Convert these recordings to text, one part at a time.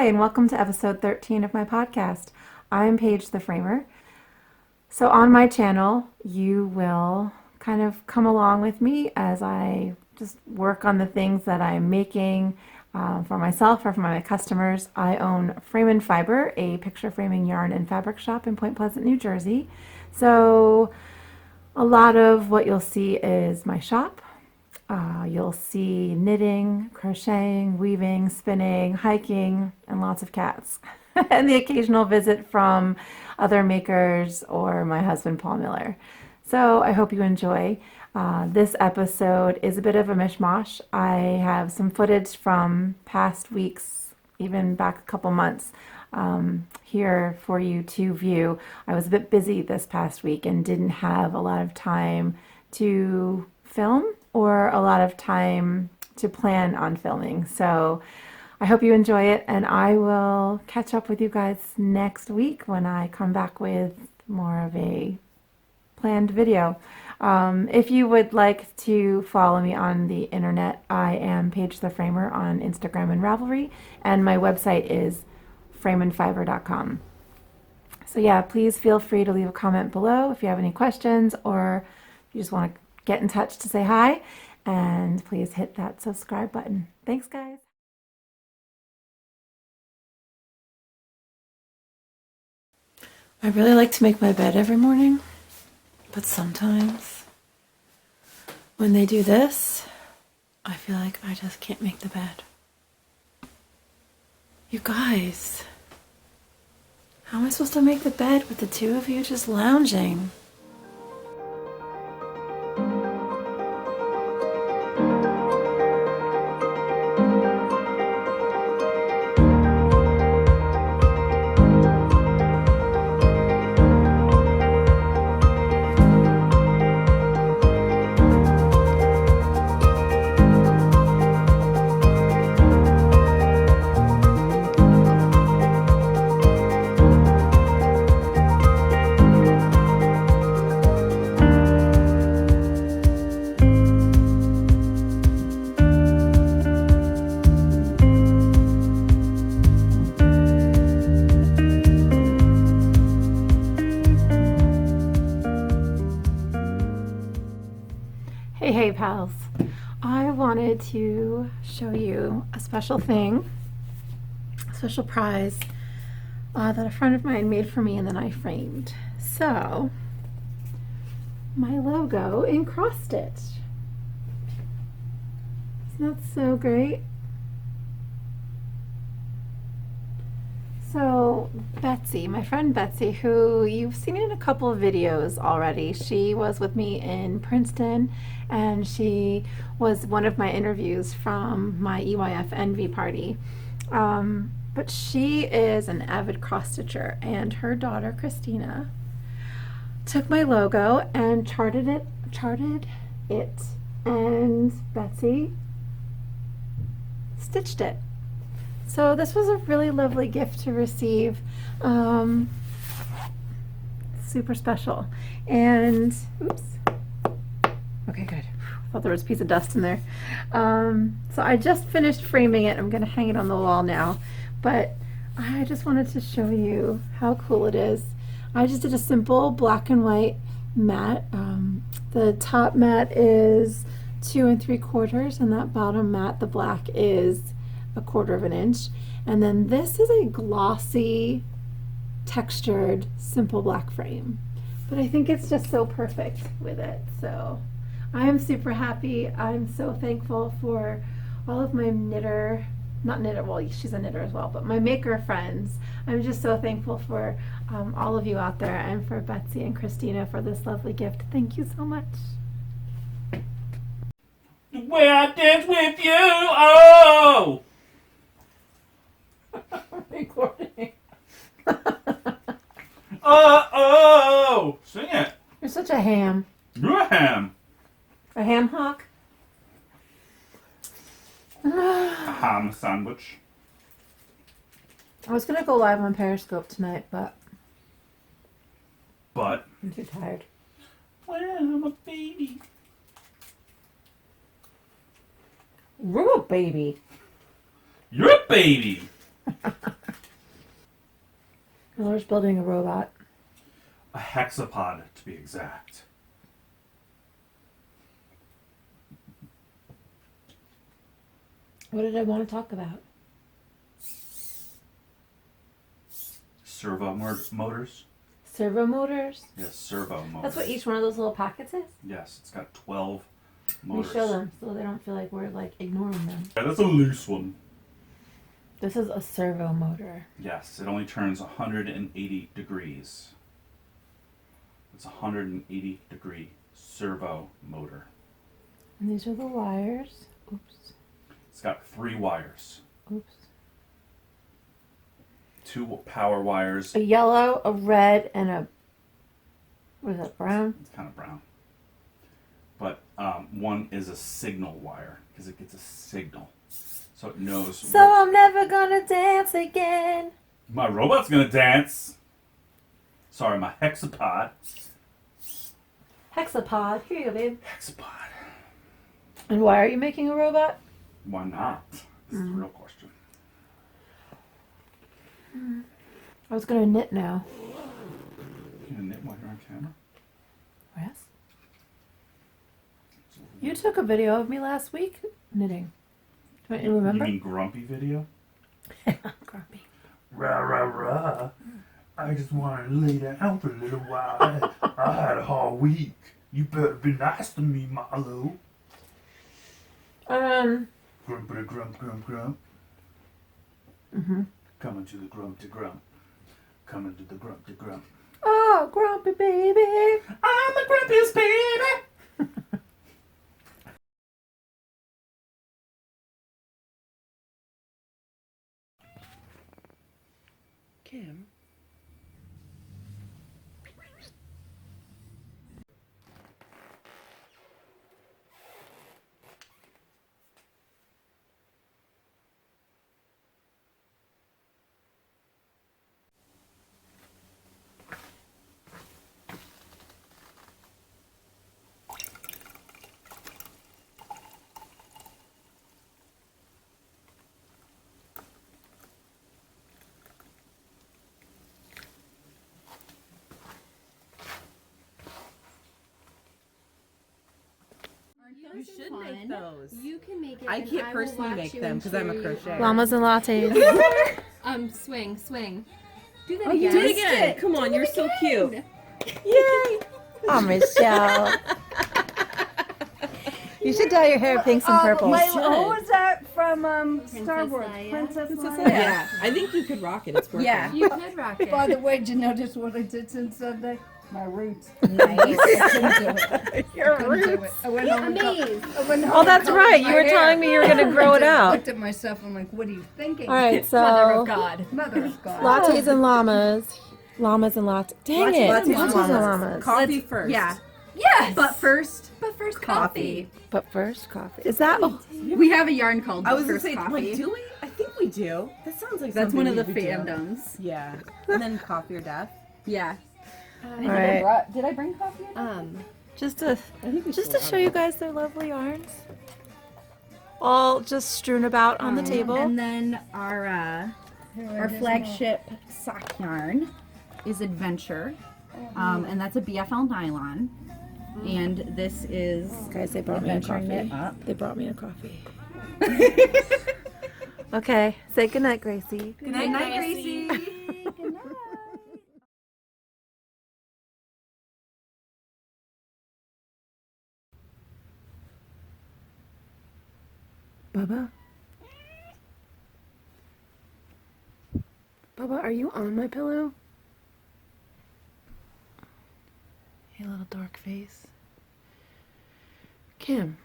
Hi, and welcome to episode 13 of my podcast. I'm PaigeTheFramer. So on my channel, you will kind of come along with me as I just work on the things that I'm making for myself or for my customers. I own Frame and Fiber, a picture framing yarn and fabric shop in Point Pleasant, New Jersey. So a lot of what you'll see is my shop. You'll see knitting, crocheting, weaving, spinning, hiking, and lots of cats. And the occasional visit from other makers or my husband, Paul Miller. So I hope you enjoy. This episode is a bit of a mishmash. I have some footage from past weeks, even back a couple months, here for you to view. I was a bit busy this past week and didn't have a lot of time to film or a lot of time to plan on filming. So I hope you enjoy it, and I will catch up with you guys next week when I come back with more of a planned video. If you would like to follow me on the internet, I am PaigeTheFramer on Instagram and Ravelry, and my website is frameandfiber.com. So yeah, please feel free to leave a comment below if you have any questions or if you just want to get in touch to say hi, and please hit that subscribe button. Thanks, guys. I really like to make my bed every morning, but sometimes when they do this, I feel like I just can't make the bed. You guys, how am I supposed to make the bed with the two of you just lounging? Hey pals, I wanted to show you a special thing, a special prize that a friend of mine made for me and then I framed. So, my logo in cross stitch. Isn't that so great? So Betsy, my friend Betsy, who you've seen in a couple of videos already, she was with me in Princeton and she was one of my interviews from my EYF Envy party. But she is an avid cross stitcher, and her daughter Christina took my logo and charted it, and Betsy stitched it. So this was a really lovely gift to receive, super special, and oops, okay, good. I thought there was a piece of dust in there. So I just finished framing it. I'm going to hang it on the wall now, but I just wanted to show you how cool it is. I just did a simple black and white mat. The top mat is 2 3/4, and that bottom mat, the black, is 1/4 of an inch, and then this is a glossy textured simple black frame, but I think it's just so perfect with it. So I am super happy. I'm so thankful for all of my well, she's a knitter as well, but my maker friends. I'm just so thankful for all of you out there, and for Betsy and Christina for this lovely gift. Thank you so much. Where I dance with you, oh! Recording. Oh! Sing it. You're such a ham. You're a ham. A ham hock? A ham sandwich. I was gonna go live on Periscope tonight, but But I'm too tired. well, I'm a baby. You're a baby. You're a baby. Miller's building a robot. A hexapod, to be exact. What did I want to talk about? Servo motors. Servo motors? Yes, servo motors. That's what each one of those little packets is? Yes, it's got 12 Let me motors. show them so they don't feel like we're like ignoring them. Yeah, that's a loose one. This is a servo motor. Yes, it only turns 180 degrees. It's a 180 degree servo motor. And these are the wires. Oops. It's got 3 wires. Oops. 2 power wires. A yellow, a red, and a, what is that, brown? It's kind of brown. But one is a signal wire because it gets a signal. So it knows. So I'm never gonna dance again. My robot's gonna dance. Sorry, my hexapod. Hexapod. Here you go, babe. Hexapod. And why are you making a robot? Why not? This is the real question. I was gonna knit now. You gonna knit while you're on camera? Yes. You took a video of me last week knitting. Don't you remember? You mean grumpy video? Grumpy. Rah, rah, rah. I just want to lay down for a little while. I had a hard week. You better be nice to me, Marlo. Grumpity grump, grump, grump. Coming to the grump to grump. Coming to the grump to grump. Oh, grumpy baby. I'm the grumpiest baby. Kim. You should make those. You can make it. I and can't will personally watch make you them and because I'm a cheer you crocheter. on. Llamas and lattes. Swing. Do that Oh, again. do it again. Come on, you're so cute. Yay! Oh, Michelle. You should dye your hair pinks and purples. You Who should. was that from Star Wars? Leia. Princess Leia. Yeah, I think you could rock it. It's working. Yeah. You could rock it. By the way, did you notice what I did since Sunday? My roots. Nice. I couldn't do it. Your Couldn't do it. I went home and Amazed. I went home Oh, and that's colored right. my You were hair. telling me you were going to grow it I out. looked at myself. I'm like, what are you thinking? All right, so Mother of God. Mother of God. lattes and llamas. Llamas and lattes. Dang it. Lattes and Lattes and llamas. llamas. Coffee first. Yeah. Yes. But first coffee. But first, coffee. Is that? Oh, We have a yarn called I But was gonna First say, Coffee. like, do we? I think we do. That sounds like That's something one of the we would do. fandoms. Yeah. And then coffee or death. Yeah. all right. Did I bring coffee? Just to think just to show you guys their lovely yarns. All just strewn about on the table. And then our flagship sock yarn is Adventure, and that's a BFL nylon. And this is Guys, they brought me a Adventure Knit coffee. Up. They brought me a coffee. Okay, say goodnight, Gracie. Good night, Gracie. Bubba? Bubba, are you on my pillow? Hey, little dark face. Kim.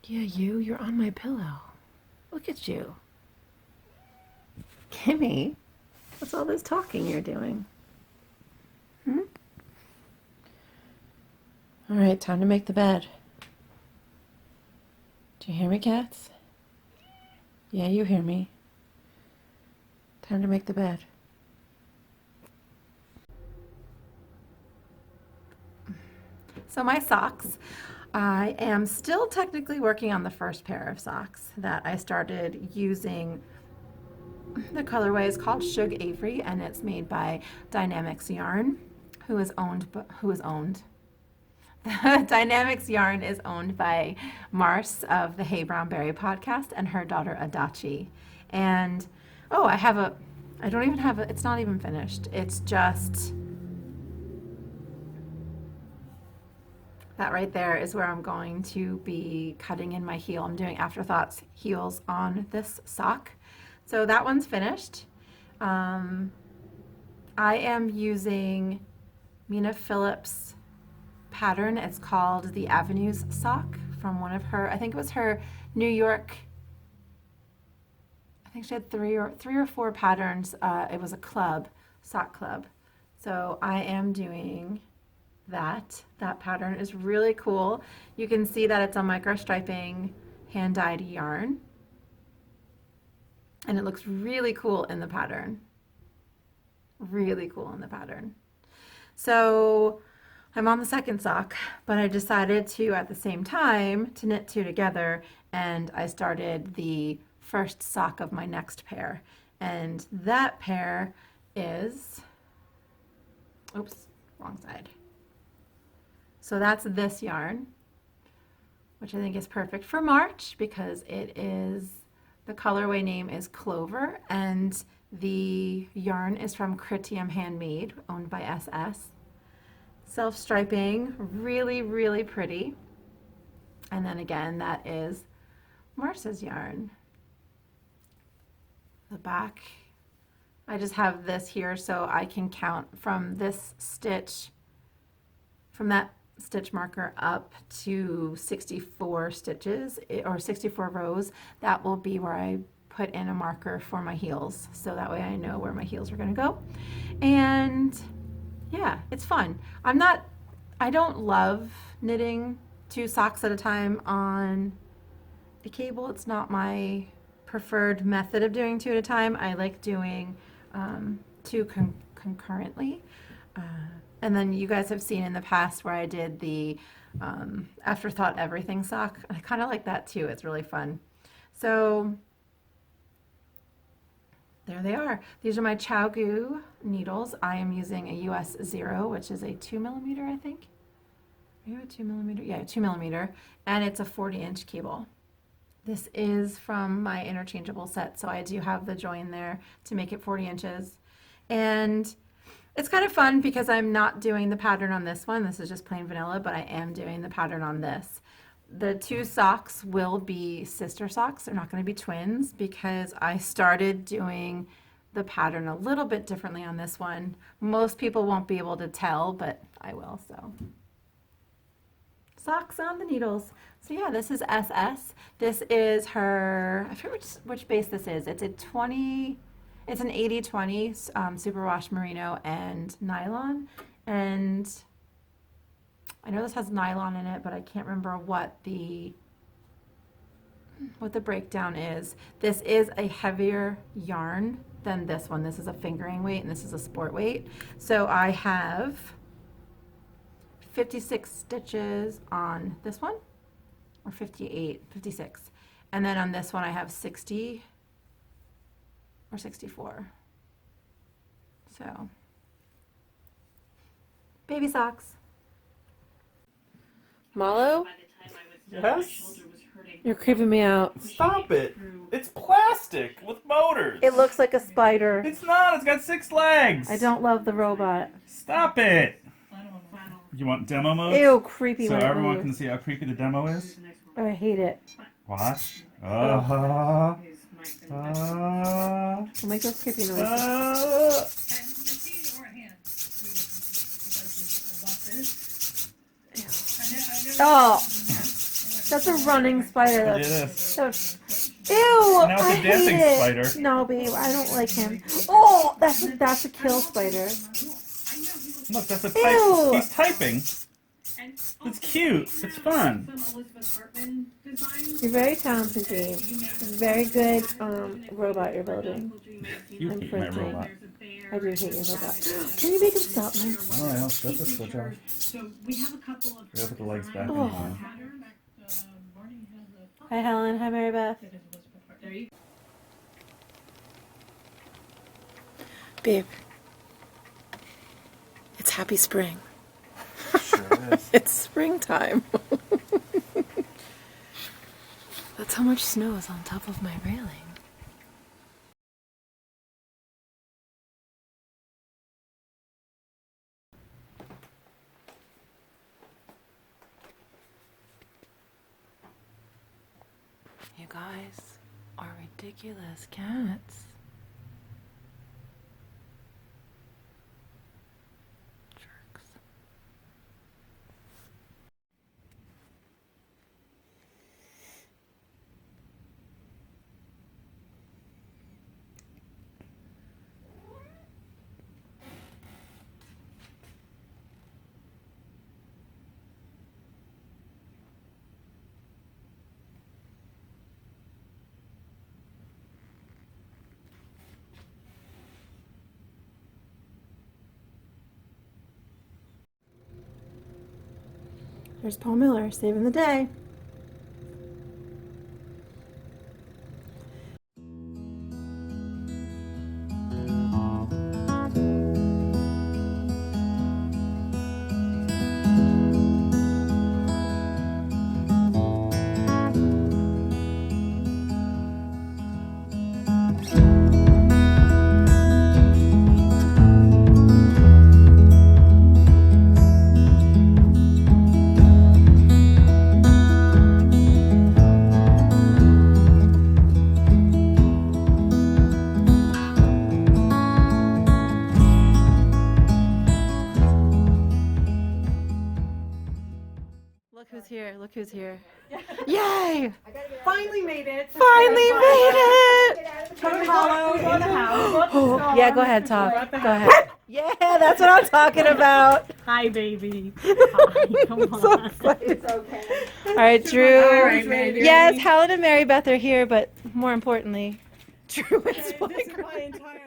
Yeah, you're on my pillow. Look at you. Kimmy, what's all this talking you're doing? All right, time to make the bed. Do you hear me, cats? Yeah, you hear me. Time to make the bed. So my socks. I am still technically working on the first pair of socks that I started using the colorway is called Shug Avery, and it's made by Dynamixx Yarn, who is owned. Dynamixx Yarn is owned by Mars of the Hey Brown Berry podcast and her daughter Adachi. And oh, I don't even have it's not even finished. It's just that right there is where I'm going to be cutting in my heel. I'm doing Afterthoughts heels on this sock. So that one's finished. I am using Mina Phillips' pattern. It's called the Avenues sock from one of her, I think it was her New York, I think she had three or four patterns. It was a club, sock club. So I am doing that. That pattern is really cool. You can see that it's a micro striping hand dyed yarn. And it looks really cool in the pattern. Really cool in the pattern. So I'm on the second sock, but I decided to, at the same time, to knit two together, and I started the first sock of my next pair. And that pair is, oops, wrong side. So that's this yarn, which I think is perfect for March because it is, the colorway name is Clover, and the yarn is from Krityum Handmade, owned by SS. Self-striping, really, really pretty. And then again, that is Marce's yarn. The back, I just have this here so I can count from this stitch, from that stitch marker up to 64 stitches or 64 rows. That will be where I put in a marker for my heels, so that way I know where my heels are going to go. And yeah, it's fun. I don't love knitting 2 socks at a time on a cable. It's not my preferred method of doing 2 at a time. I like doing 2 concurrently. And then you guys have seen in the past where I did the Afterthought Everything sock. I kind of like that too. It's really fun. So there they are. These are my ChowGoo needles. I am using a US 0, which is a 2mm, I think. Are you a 2mm? Yeah, 2mm. And it's a 40-inch cable. This is from my interchangeable set, so I do have the join there to make it 40 inches. And it's kind of fun because I'm not doing the pattern on this one. This is just plain vanilla, but I am doing the pattern on this. The 2 socks will be sister socks. They're not going to be twins because I started doing the pattern a little bit differently on this one. Most people won't be able to tell, but I will. So socks on the needles. So yeah, this is SS. This is her, I forget which base this is. It's a 20, it's an 80/20 superwash merino and nylon. And I know this has nylon in it, but I can't remember what the breakdown is. This is a heavier yarn than this one. This is a fingering weight and this is a sport weight. So I have 56 stitches on this one, or 58, 56. And then on this one I have 60 or 64. So, baby socks. Malo, Yes? you're creeping me out. Stop it! It's plastic with motors! It looks like a spider. It's not! It's got 6 legs! I don't love the robot. Stop it! You want demo mode? Ew, creepy. So when it everyone moves. can see how creepy the demo is? Oh, I hate it. Watch. We'll make those creepy noises. Oh, that's a running spider. It That's is. so. Ew! Now it's a I hate dancing it. spider. No, babe, I don't like him. Oh, that's a kill spider. Look, that's a Ew. type. He's typing. It's cute. It's fun. You're very talented, babe. Very good robot you're building. You I'm hate my printing. robot. I do hate your robot. Can you make him stop now? Alright, I'll shut the switch off. Gotta put the legs back Oh. on. Hi, Helen. Hi, Mary Beth. Babe, it's happy spring. Sure is. It's springtime. That's how much snow is on top of my railing. You guys are ridiculous cats. Jerks. There's Paul Miller saving the day. Look who's here. Look who's here. Yay! Finally made it. Finally made it! Tony Hollow in the house. Oh, yeah, go ahead, talk. Go ahead. Yeah, that's what I'm talking about. Hi, baby. Hi, come on. It's okay. All right, Drew. All right, baby. Yes, Helen and Mary Beth are here, but more importantly, Drew and This is Spiker. my entire life.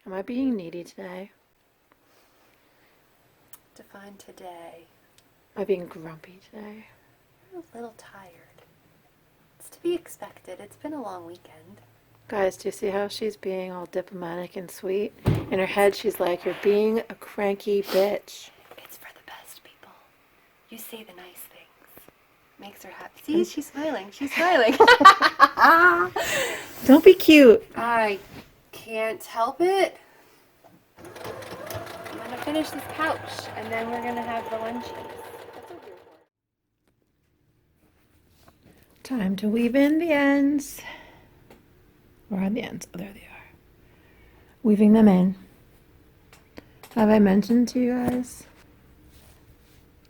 Am I being needy today? Define today. Am I being grumpy today? I'm a little tired. It's to be expected. It's been a long weekend. Guys, do you see how she's being all diplomatic and sweet? In her head, she's like, you're being a cranky bitch. It's for the best people. You say the nice things. Makes her happy. See, she's smiling. She's smiling. Don't be cute. I can't help it. I'm gonna finish this couch, and then we're gonna have the lunchies. That's a weird one. Time to weave in the ends. Where are the ends? Oh, there they are. Weaving them in. Have I mentioned to you guys,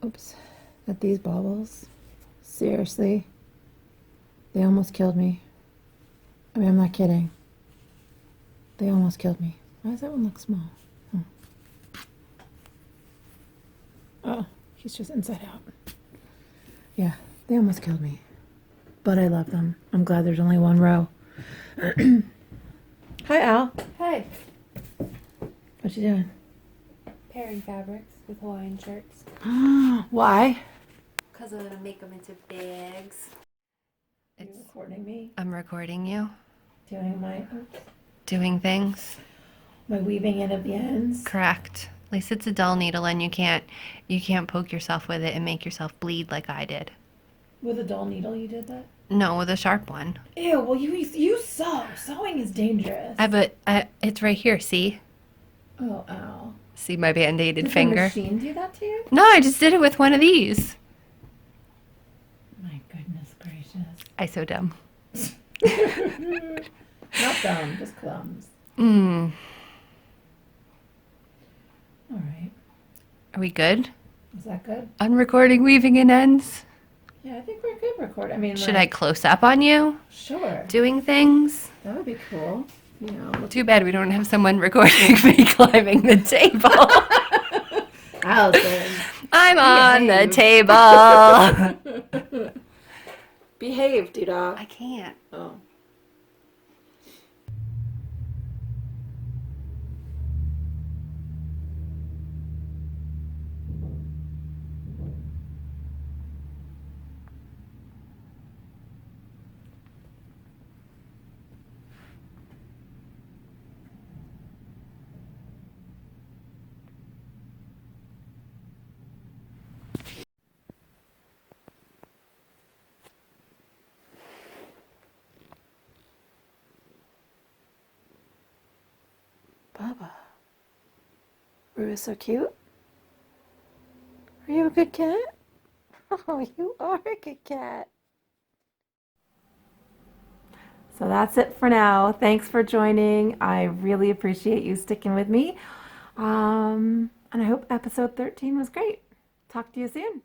oops, that these baubles, seriously, they almost killed me. I mean, I'm not kidding. They almost killed me. Why does that one look small? Oh, he's just inside out. Yeah, they almost killed me. But I love them. I'm glad there's only one row. Hi, Al. Hey, What you doing? pairing fabrics with Hawaiian shirts. Why? because I'm gonna make them into bags. Are you recording me? I'm recording you Doing doing things. my weaving in of the ends? Correct. At least it's a dull needle, and you can't poke yourself with it and make yourself bleed like I did. With a dull needle you did that? No, with a sharp one. Ew, well you sew. Sewing is dangerous. It's right here. See? Oh, ow. See my band-aided Did finger? the machine do that to you? No, I just did it with one of these. My goodness gracious. I so dumb. Not dumb, just clums. Mm. All right. Are we good? Is that good? On recording weaving in ends? Yeah, I think we're good record. I mean, Should I close up on you? Sure. Doing things? That would be cool. You know. Too bad we don't have someone recording me climbing the table. Allison. I'm on the table. Behave, Dida. I can't. Oh. Baba. Rue is so cute. Are you a good cat? Oh, you are a good cat. So that's it for now. Thanks for joining. I really appreciate you sticking with me. And I hope episode 13 was great. Talk to you soon.